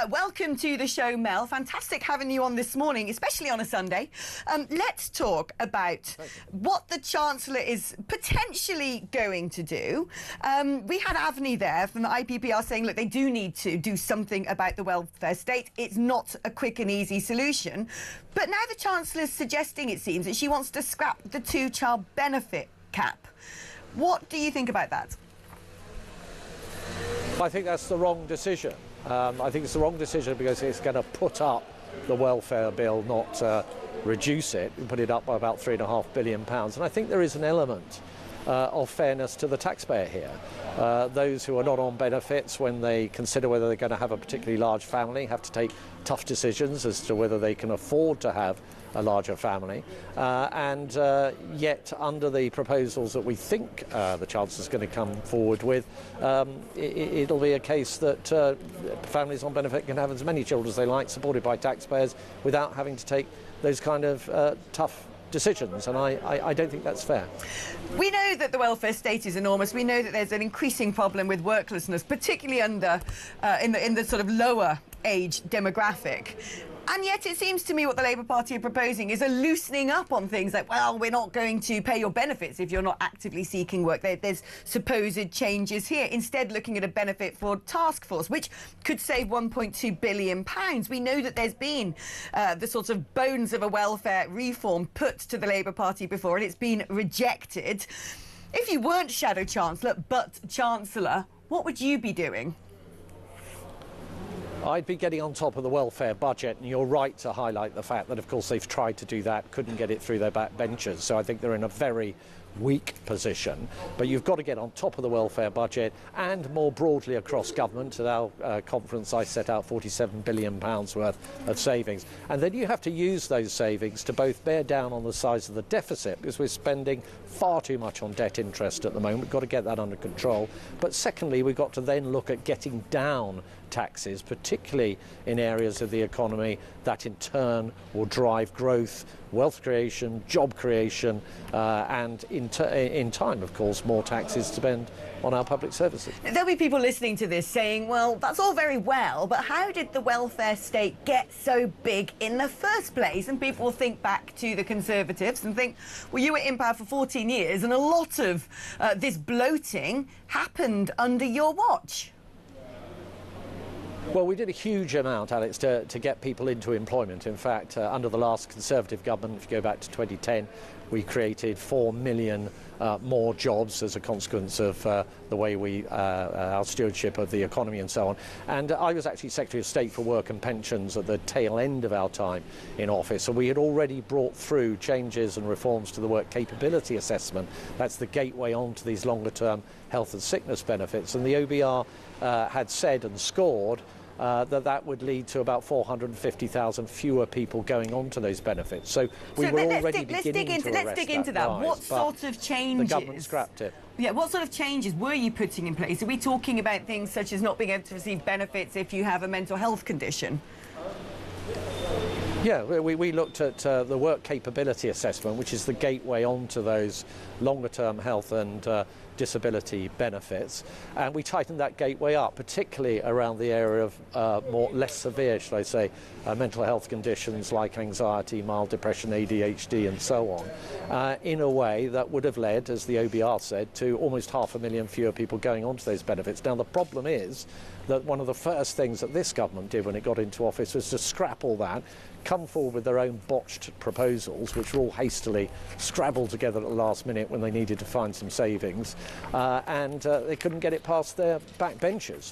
Welcome to the show, Mel. Fantastic having you on this morning, especially on a Sunday. Let's talk about what the Chancellor is potentially going to do. We had Avni there from the IPPR saying, look, they do need to do something about the welfare state. It's not a quick and easy solution. But now the Chancellor is suggesting, it seems, that she wants to scrap the two-child benefit cap. What do you think about that? I think that's the wrong decision. I think it's the wrong decision because it's going to put up the welfare bill, not reduce it, and put it up by about £3.5 billion. And I think there is an element of fairness to the taxpayer here. Those who are not on benefits, when they consider whether they're going to have a particularly large family, have to take tough decisions as to whether they can afford to have a larger family. And yet, under the proposals that we think the Chancellor is going to come forward with, it'll be a case that families on benefit can have as many children as they like, supported by taxpayers, without having to take those kind of tough decisions, and I don't think that's fair. We know that the welfare state is enormous. We know that there's an increasing problem with worklessness, particularly under in the sort of lower age demographic. And yet it seems to me what the Labour Party are proposing is a loosening up on things like, well, we're not going to pay your benefits if you're not actively seeking work. There's supposed changes here. Instead, looking at a benefit for task force, which could save £1.2 billion. We know that there's been the sorts of bones of a welfare reform put to the Labour Party before, and it's been rejected. If you weren't Shadow Chancellor, but Chancellor, what would you be doing? I'd be getting on top of the welfare budget, and you're right to highlight the fact that, of course, they've tried to do that, couldn't get it through their backbenchers. So I think they're in a very weak position. But you've got to get on top of the welfare budget and more broadly across government. At our conference, I set out £47 billion worth of savings. And then you have to use those savings to both bear down on the size of the deficit, because we're spending far too much on debt interest at the moment. We've got to get that under control. But secondly, we've got to then look at getting down taxes, particularly in areas of the economy that in turn will drive growth, wealth creation, job creation, and in time, of course, more taxes to spend on our public services. There'll be people listening to this saying, well, that's all very well, but how did the welfare state get so big in the first place? And people will think back to the Conservatives and think, well, you were in power for 14 years and a lot of this bloating happened under your watch. Well, we did a huge amount, Alex, to get people into employment. In fact, under the last Conservative government, if you go back to 2010, we created 4 million more jobs as a consequence of the way our stewardship of the economy and so on. And I was actually Secretary of State for Work and Pensions at the tail end of our time in office. So we had already brought through changes and reforms to the work capability assessment. That's the gateway onto these longer-term health and sickness benefits. And the OBR had said and scored that would lead to about 450,000 fewer people going on to those benefits. So we were already beginning to arrest Let's dig into that. rise, what sort of changes? The government scrapped it. Yeah, what sort of changes were you putting in place? Are we talking about things such as not being able to receive benefits if you have a mental health condition? Yeah, we looked at the work capability assessment, which is the gateway onto those longer-term health and disability benefits, and we tightened that gateway up, particularly around the area of less severe, should I say, mental health conditions like anxiety, mild depression, ADHD and so on, in a way that would have led, as the OBR said, to almost 500,000 fewer people going onto those benefits. Now the problem is that one of the first things that this government did when it got into office was to scrap all that, come forward with their own botched proposals, which were all hastily scrabbled together at the last minute when they needed to find some savings, and they couldn't get it past their backbenchers.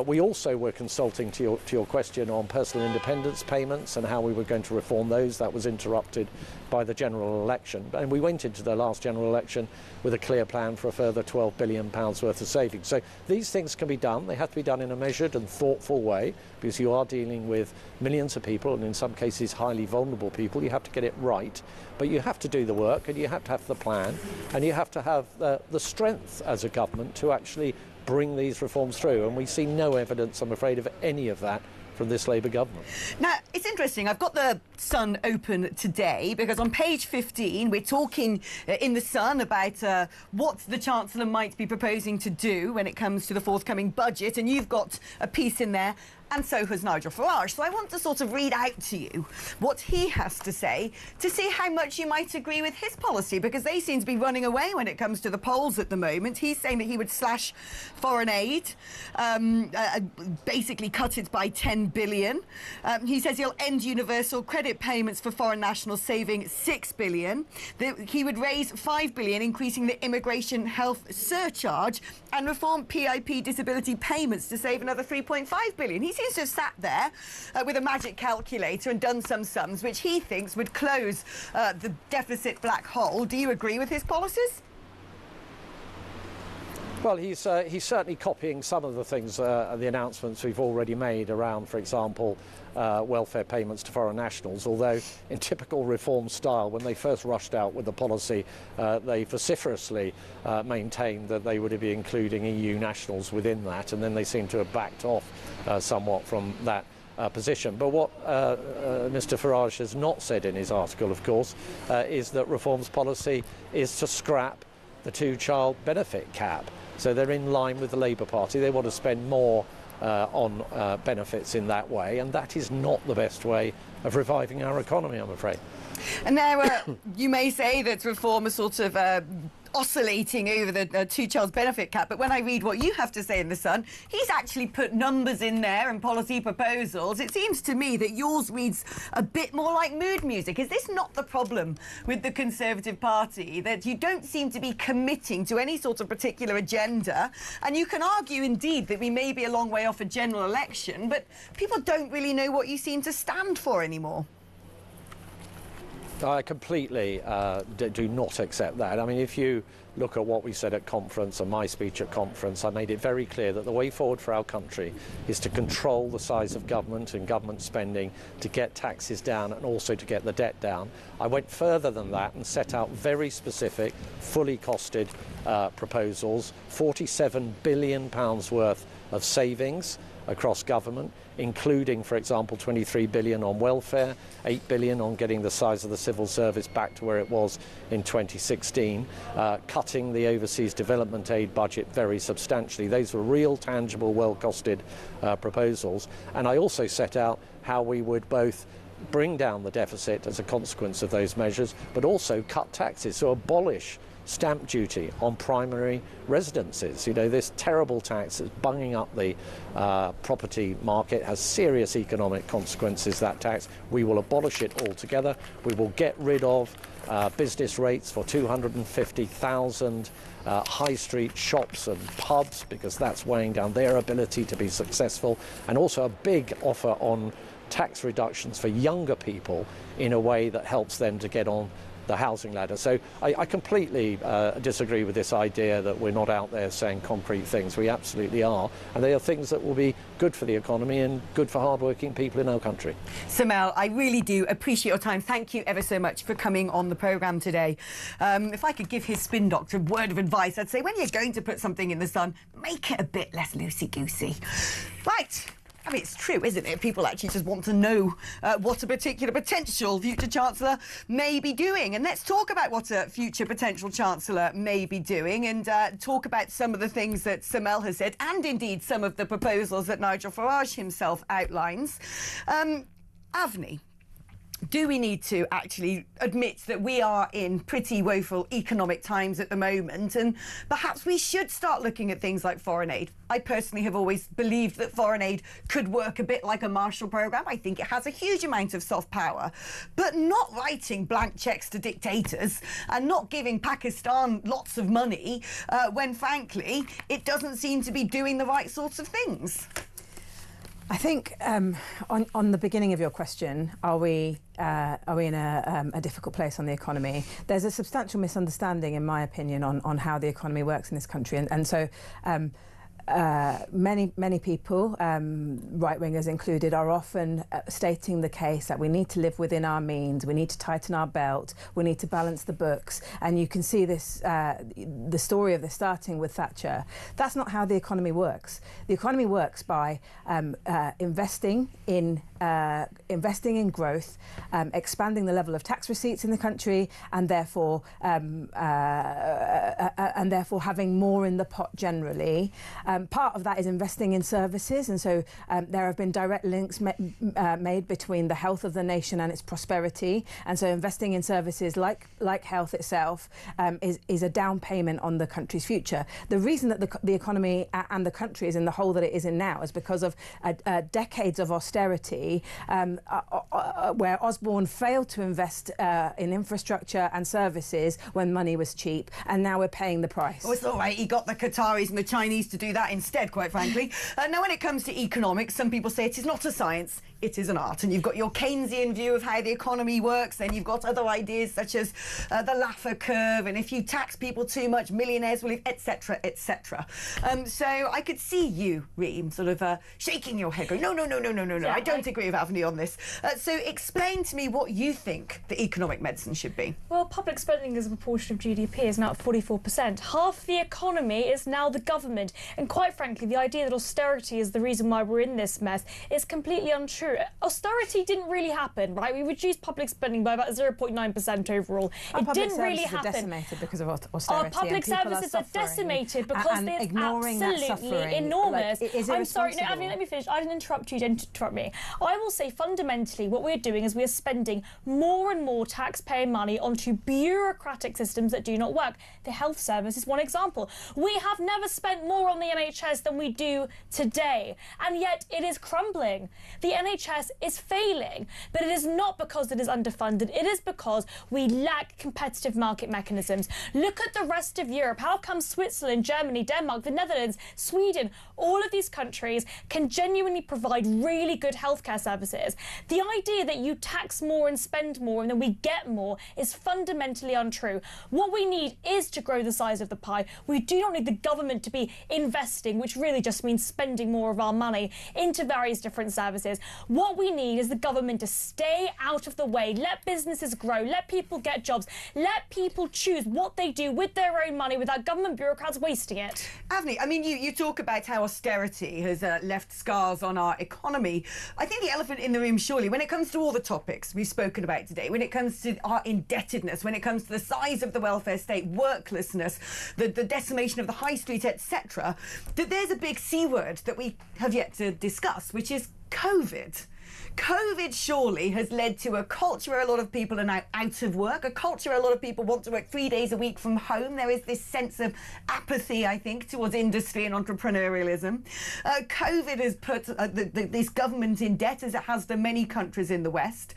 We also were consulting, to your question, on personal independence payments and how we were going to reform those. That was interrupted by the general election. And we went into the last general election with a clear plan for a further £12 billion worth of savings. So these things can be done. They have to be done in a measured and thoughtful way, because you are dealing with millions of people, and in some cases highly vulnerable people. You have to get it right, but you have to do the work, and you have to have the plan, and you have to have the strength as a government to actually bring these reforms through, and we see no evidence, I'm afraid, of any of that from this Labour government. Now, it's interesting. I've got the Sun open today because on page 15 we're talking in the Sun about what the Chancellor might be proposing to do when it comes to the forthcoming budget, and you've got a piece in there and so has Nigel Farage. So I want to sort of read out to you what he has to say to see how much you might agree with his policy, because they seem to be running away when it comes to the polls at the moment. He's saying that he would slash foreign aid, basically cut it by 10 billion. He says he'll end universal credit payments for foreign nationals, saving 6 billion. He would raise 5 billion, increasing the immigration health surcharge, and reform PIP disability payments to save another 3.5 billion. He seems to have sat there with a magic calculator and done some sums which he thinks would close the deficit black hole. Do you agree with his policies? Well, he's certainly copying some of the things, the announcements we've already made around, for example, welfare payments to foreign nationals, although in typical reform style, when they first rushed out with the policy, they vociferously maintained that they would be including EU nationals within that, and then they seem to have backed off somewhat from that position. But what Mr Farage has not said in his article, of course, is that reform's policy is to scrap the two-child benefit cap. So they're in line with the Labour Party. They want to spend more on benefits in that way, and that is not the best way of reviving our economy, I'm afraid. And now you may say that reform is sort of oscillating over the two-child benefit cap, but when I read what you have to say in The Sun, he's actually put numbers in there and policy proposals. It seems to me that yours reads a bit more like mood music. Is this not the problem with the Conservative Party, that you don't seem to be committing to any sort of particular agenda? And you can argue, indeed, that we may be a long way off a general election, but people don't really know what you seem to stand for anymore. I completely do not accept that. I mean, if you look at what we said at conference and my speech at conference, I made it very clear that the way forward for our country is to control the size of government and government spending, to get taxes down and also to get the debt down. I went further than that and set out very specific, fully costed proposals, £47 billion worth of savings across government, including, for example, 23 billion on welfare, 8 billion on getting the size of the civil service back to where it was in 2016, cutting the overseas development aid budget very substantially. Those were real, tangible, well-costed proposals. And I also set out how we would both bring down the deficit as a consequence of those measures, but also cut taxes, so abolish stamp duty on primary residences. You know, this terrible tax is bunging up the property market, has serious economic consequences, that tax. We will abolish it altogether. We will get rid of business rates for 250,000 high street shops and pubs, because that's weighing down their ability to be successful, and also a big offer on tax reductions for younger people in a way that helps them to get on the housing ladder. So I completely disagree with this idea that we're not out there saying concrete things. We absolutely are, and they are things that will be good for the economy and good for hard-working people in our country. Mel, I really do appreciate your time. Thank you ever so much for coming on the programme today. If I could give his spin doctor a word of advice, I'd say when you're going to put something in The Sun, make it a bit less loosey-goosey. Right. I mean, it's true, isn't it? People actually just want to know what a particular potential future Chancellor may be doing. And let's talk about what a future potential Chancellor may be doing, and talk about some of the things that Mel has said, and indeed some of the proposals that Nigel Farage himself outlines. Avni, do we need to actually admit that we are in pretty woeful economic times at the moment, and perhaps we should start looking at things like foreign aid? I personally have always believed that foreign aid could work a bit like a Marshall Programme. I think it has a huge amount of soft power, but not writing blank cheques to dictators and not giving Pakistan lots of money when, frankly, it doesn't seem to be doing the right sorts of things. I think on the beginning of your question, are we in a difficult place on the economy? There's a substantial misunderstanding, in my opinion, on how the economy works in this country, and so many people, right-wingers included, are often stating the case that we need to live within our means, we need to tighten our belt, we need to balance the books. And you can see this, the story of this starting with Thatcher. That's not how the economy works. The economy works by investing in investing in growth, expanding the level of tax receipts in the country, and therefore having more in the pot generally. Part of that is investing in services, and so there have been direct links made between the health of the nation and its prosperity, and so investing in services like health itself is a down payment on the country's future. The reason that the economy and the country is in the hole that it is in now is because of decades of austerity, where Osborne failed to invest in infrastructure and services when money was cheap, and now we're paying the price. Oh, it's all right. He got the Qataris and the Chinese to do that instead, quite frankly. Now, when it comes to economics, some people say it is not a science, it is an art. And you've got your Keynesian view of how the economy works, then you've got other ideas such as the Laffer curve, and if you tax people too much, millionaires will leave, etc., etc. So I could see you, Reem, sort of shaking your head, going, no, yeah, I don't agree with Avni on this. So explain to me what you think the economic medicine should be. Well, public spending as a proportion of GDP is now at 44%. Half the economy is now the government. And quite frankly, the idea that austerity is the reason why we're in this mess is completely untrue. Austerity didn't really happen, right? We reduced public spending by about 0.9% overall. It didn't really happen. Our decimated because of austerity. Our public services are decimated because it's absolutely enormous. I'm sorry, no, Avni, let me finish. I didn't interrupt you, don't interrupt me. I will say fundamentally what we're doing is we're spending more and more taxpayer money onto bureaucratic systems that do not work. The health service is one example. We have never spent more on the NHS than we do today, and yet it is crumbling. The NHS is failing, but it is not because it is underfunded. It is because we lack competitive market mechanisms. Look at the rest of Europe. How come Switzerland, Germany, Denmark, the Netherlands, Sweden, all of these countries can genuinely provide really good healthcare services? The idea that you tax more and spend more and then we get more is fundamentally untrue. What we need is to grow the size of the pie. We do not need the government to be investing, which really just means spending more of our money, into various different services. What we need is the government to stay out of the way, let businesses grow, let people get jobs, let people choose what they do with their own money without government bureaucrats wasting it. Avni, I mean, you talk about how austerity has left scars on our economy. I think the elephant in the room, surely, when it comes to all the topics we've spoken about today, when it comes to our indebtedness, when it comes to the size of the welfare state, worklessness, the decimation of the high street, etc., that there's a big C word that we have yet to discuss, which is COVID. COVID surely has led to a culture where a lot of people are now out of work, a culture where a lot of people want to work 3 days a week from home. There is this sense of apathy, I think, towards industry and entrepreneurialism. COVID has put this government in debt, as it has done many countries in the West.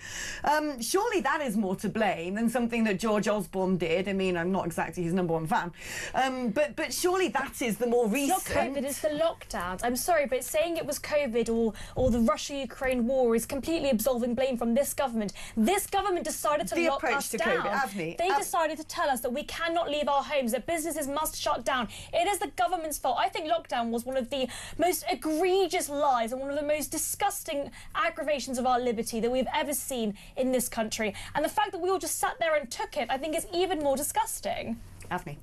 Surely that is more to blame than something that George Osborne did. I mean, I'm not exactly his #1 fan. But surely that is the more recent... It's not COVID, it's the lockdowns. I'm sorry, but saying it was COVID or the Russia-Ukraine war is completely absolving blame from this government. This government decided to lock us down. They decided to tell us that we cannot leave our homes, that businesses must shut down. It is the government's fault. I think lockdown was one of the most egregious lies and one of the most disgusting aggravations of our liberty that we've ever seen in this country. And the fact that we all just sat there and took it, I think, is even more disgusting. Avni.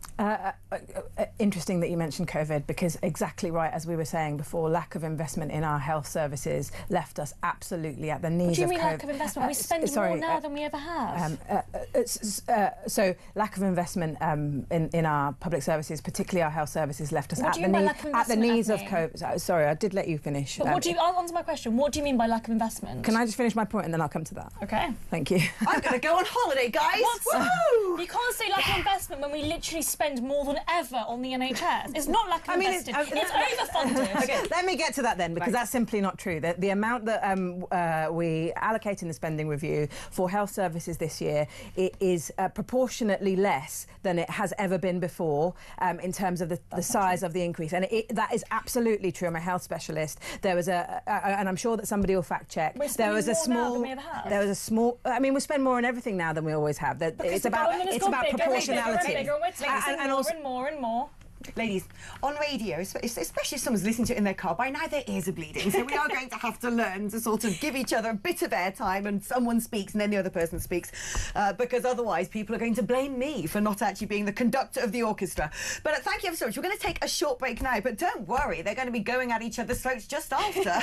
Interesting that you mentioned COVID, because exactly right, as we were saying before, lack of investment in our health services left us absolutely at the knees of COVID. What do you mean lack of investment? We spend more now than we ever have. So lack of investment in our public services, particularly our health services, left us at the knees of COVID. Sorry, I did let you finish. But I'll answer my question. What do you mean by lack of investment? Can I just finish my point and then I'll come to that? Okay. Thank you. I'm going to go on holiday, guys. Woo! You can't say lack of investment when we literally spend more than ever on the NHS. It's not lack of investment. It's overfunded. Okay, let me get to that then, because that's simply not true. The amount that we allocate in the spending review for health services this year is proportionately less than it has ever been before in terms of the size of the increase. And that is absolutely true. I'm a health specialist. There was and I'm sure that somebody will fact check. There was a small. I mean, we spend more on everything now than we always have. It's about proportionality. And also more and more. Ladies, on radio, especially if someone's listening to it in their car, by now their ears are bleeding, so we are going to have to learn to sort of give each other a bit of airtime, and someone speaks and then the other person speaks, because otherwise people are going to blame me for not actually being the conductor of the orchestra. But thank you ever so much. We're going to take a short break now, but don't worry, they're going to be going at each other's throats just after.